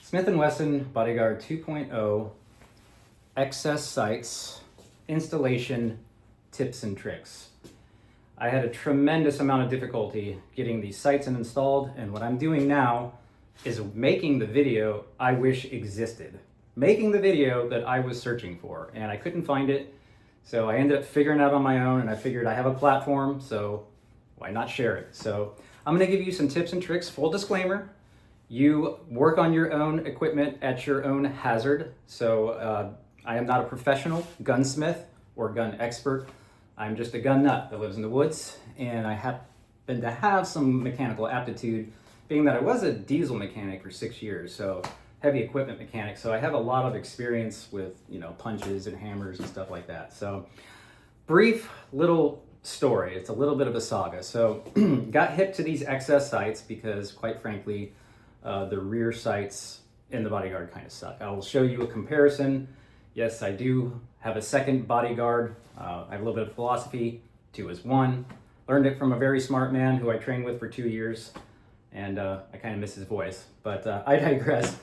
Smith & Wesson Bodyguard 2.0 excess sights installation tips and tricks. I had a tremendous amount of difficulty getting these sights installed, and what I'm doing now is making the video I wish existed. Making the video that I was searching for, and I couldn't find it, so I ended up figuring it out on my own, and I figured I have a platform, so why not share it? So I'm gonna give you some tips and tricks. Full disclaimer, you work on your own equipment at your own hazard. So I am not a professional gunsmith or gun expert. I'm just a gun nut that lives in the woods, and I happen to have some mechanical aptitude, being that I was a diesel mechanic for 6 years, so heavy equipment mechanic. So I have a lot of experience with, punches and hammers and stuff like that. So brief little story. It's a little bit of a saga. So got hip to these excess sights because, quite frankly, the rear sights in the Bodyguard kind of suck. I will show you a comparison. Yes, I do have a second Bodyguard. I have a little bit of philosophy. 2 is 1. Learned it from a very smart man who I trained with for 2 years, and I kind of miss his voice, but I digress.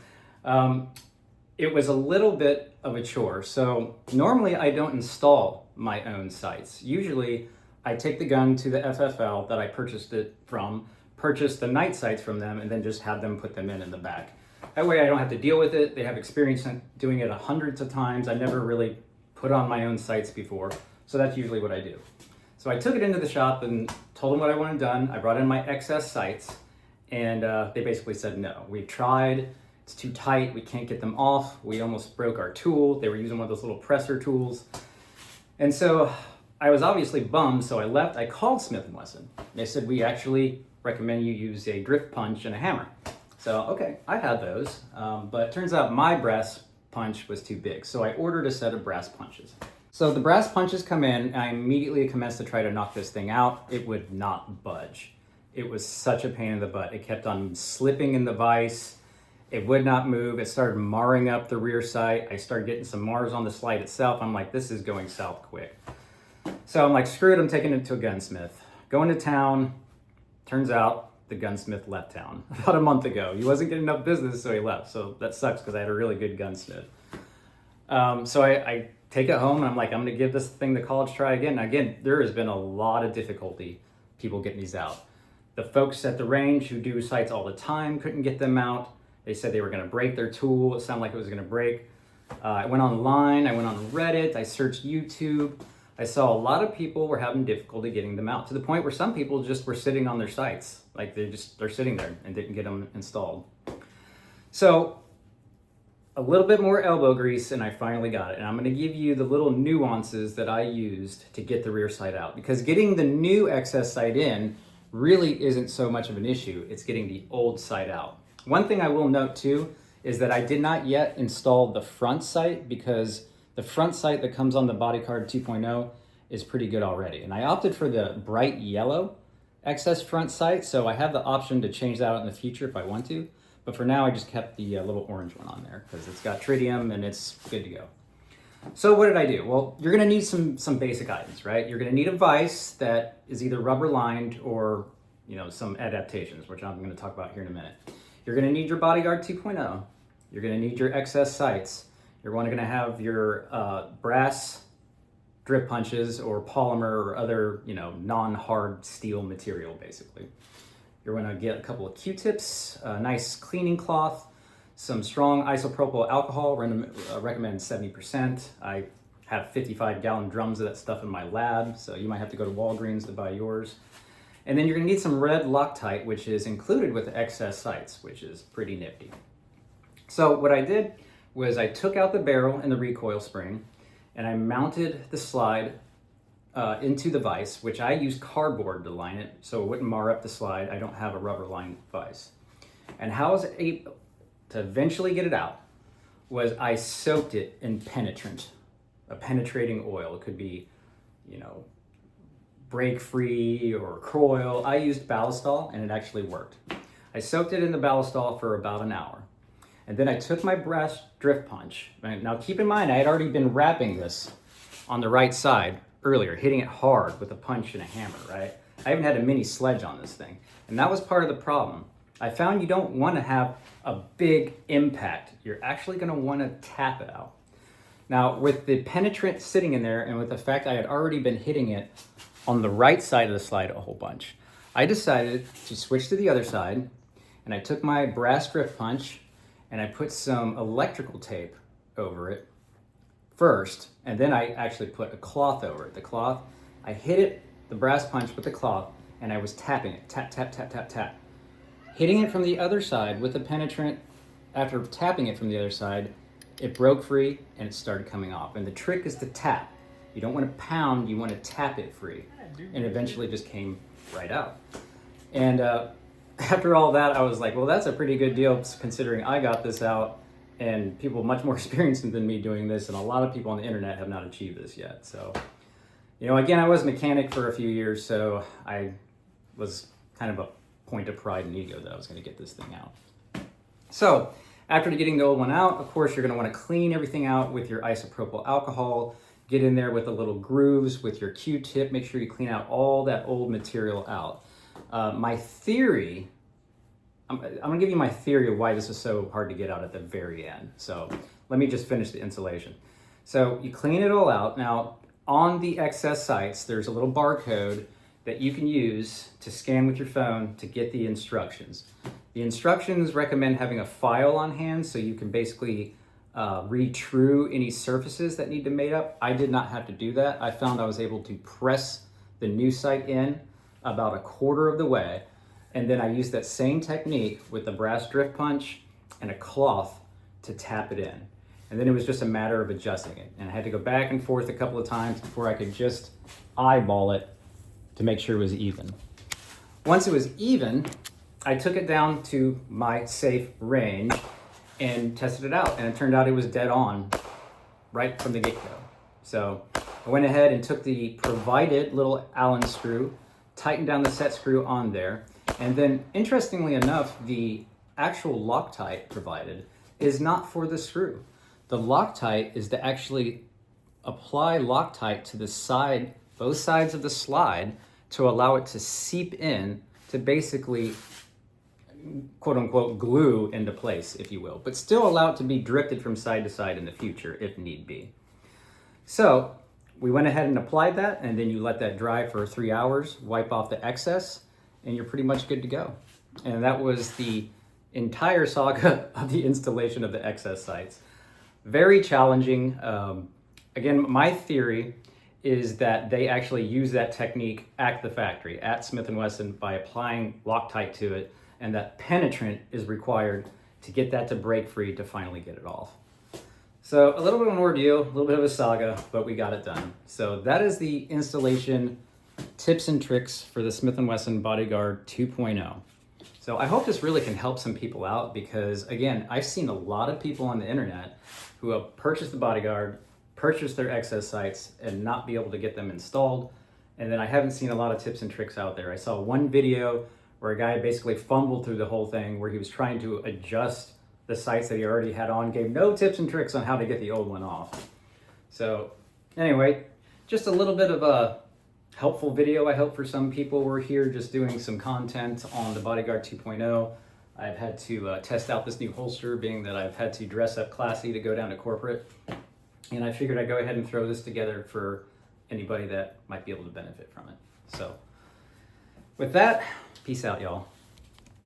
It was a little bit of a chore. So normally I don't install my own sights. Usually I take the gun to the FFL that I purchased it from, purchase the night sights from them, and then just have them put them in the back. That way I don't have to deal with it. They have experience in doing it hundreds of times. I never really put on my own sights before, so that's usually what I do. So I took it into the shop and told them what I wanted done. I brought in my excess sights, and they basically said no. We've tried, it's too tight, we can't get them off. We almost broke our tool. They were using one of those little presser tools. And so I was obviously bummed, so I left. I called Smith & Wesson. They said, we actually recommend you use a drift punch and a hammer. So, okay, I had those, but it turns out my brass punch was too big. So I ordered a set of brass punches. So the brass punches come in, and I immediately commenced to try to knock this thing out. It would not budge. It was such a pain in the butt. It kept on slipping in the vise. It would not move. It started marring up the rear sight. I started getting some mars on the slide itself. I'm like, this is going south quick. So I'm like, screw it, I'm taking it to a gunsmith. Going to town, turns out the gunsmith left town about a month ago. He wasn't getting enough business, so he left. So that sucks because I had a really good gunsmith. So I take it home and I'm like, I'm gonna give this thing the college try again. And again, there has been a lot of difficulty people getting these out. The folks at the range who do sights all the time couldn't get them out. They said they were gonna break their tool. It sounded like it was gonna break. I went online, I went on Reddit, I searched YouTube. I saw a lot of people were having difficulty getting them out, to the point where some people just were sitting on their sights. Like they're sitting there and didn't get them installed. So a little bit more elbow grease and I finally got it. And I'm gonna give you the little nuances that I used to get the rear sight out, because getting the new excess sight in really isn't so much of an issue. It's getting the old sight out. One thing I will note too is that I did not yet install the front sight, because the front sight that comes on the Bodyguard 2.0 is pretty good already. And I opted for the bright yellow excess front sight, so I have the option to change that out in the future if I want to. But for now, I just kept the little orange one on there because it's got tritium and it's good to go. So what did I do? Well, you're gonna need some basic items, right? You're gonna need a vise that is either rubber lined or some adaptations, which I'm gonna talk about here in a minute. You're gonna need your Bodyguard 2.0. You're gonna need your excess sights. You're going to have your brass drip punches or polymer or other, non-hard steel material, basically. You're going to get a couple of Q-tips, a nice cleaning cloth, some strong isopropyl alcohol, recommend 70%. I have 55-gallon drums of that stuff in my lab, so you might have to go to Walgreens to buy yours. And then you're going to need some red Loctite, which is included with the excess sights, which is pretty nifty. So what I did was I took out the barrel and the recoil spring, and I mounted the slide into the vise, which I used cardboard to line it so it wouldn't mar up the slide. I don't have a rubber lined vise. And how I was able to eventually get it out was I soaked it in penetrant, a penetrating oil. It could be, break free or Croil. I used Ballistol and it actually worked. I soaked it in the Ballistol for about an hour. And then I took my brass drift punch. Now keep in mind, I had already been wrapping this on the right side earlier, hitting it hard with a punch and a hammer, right? I even had a mini sledge on this thing. And that was part of the problem. I found you don't want to have a big impact. You're actually going to want to tap it out. Now, with the penetrant sitting in there and with the fact I had already been hitting it on the right side of the slide a whole bunch, I decided to switch to the other side, and I took my brass drift punch and I put some electrical tape over it first, and then I actually put a cloth over it. The cloth, I hit it, the brass punch with the cloth, and I was tapping it, tap, tap, tap, tap, tap. Hitting it from the other side with the penetrant, after tapping it from the other side, it broke free and it started coming off. And the trick is to tap. You don't want to pound, you want to tap it free. And eventually just came right out. And after all that, I was like, well, that's a pretty good deal considering I got this out and people much more experienced than me doing this, and a lot of people on the internet have not achieved this yet. So, you know, again, I was a mechanic for a few years, so I was kind of a point of pride and ego that I was going to get this thing out. So, after getting the old one out, of course, you're going to want to clean everything out with your isopropyl alcohol. Get in there with the little grooves with your Q-tip. Make sure you clean out all that old material out. My theory, I'm going to give you my theory of why this is so hard to get out at the very end. So let me just finish the installation. So you clean it all out. Now, on the excess sites, there's a little barcode that you can use to scan with your phone to get the instructions. The instructions recommend having a file on hand so you can basically read true any surfaces that need to be made up. I did not have to do that. I found I was able to press the new site in about a quarter of the way, and then I used that same technique with the brass drift punch and a cloth to tap it in. And then it was just a matter of adjusting it. And I had to go back and forth a couple of times before I could just eyeball it to make sure it was even. Once it was even, I took it down to my safe range and tested it out, and it turned out it was dead on right from the get-go. So I went ahead and took the provided little Allen screw, tightened down the set screw on there, and then interestingly enough, the actual Loctite provided is not for the screw. The Loctite is to actually apply Loctite to the side, both sides of the slide, to allow it to seep in to basically quote unquote glue into place, if you will, but still allow it to be drifted from side to side in the future if need be. So we went ahead and applied that, and then you let that dry for 3 hours, wipe off the excess, and you're pretty much good to go. And that was the entire saga of the installation of the excess sites. Very challenging. Again, my theory is that they actually use that technique at the factory, at Smith & Wesson, by applying Loctite to it, and that penetrant is required to get that to break free to finally get it off. So a little bit of an ordeal, a little bit of a saga, but we got it done. So that is the installation tips and tricks for the Smith & Wesson Bodyguard 2.0. So I hope this really can help some people out because, again, I've seen a lot of people on the internet who have purchased the Bodyguard, purchased their excess sites, and not be able to get them installed. And then I haven't seen a lot of tips and tricks out there. I saw one video where a guy basically fumbled through the whole thing where he was trying to adjust the sites that he already had on, gave no tips and tricks on how to get the old one off. So anyway, just a little bit of a helpful video, I hope, for some people. We're here just doing some content on the Bodyguard 2.0. I've had to test out this new holster, being that I've had to dress up classy to go down to corporate. And I figured I'd go ahead and throw this together for anybody that might be able to benefit from it. So with that, peace out, y'all.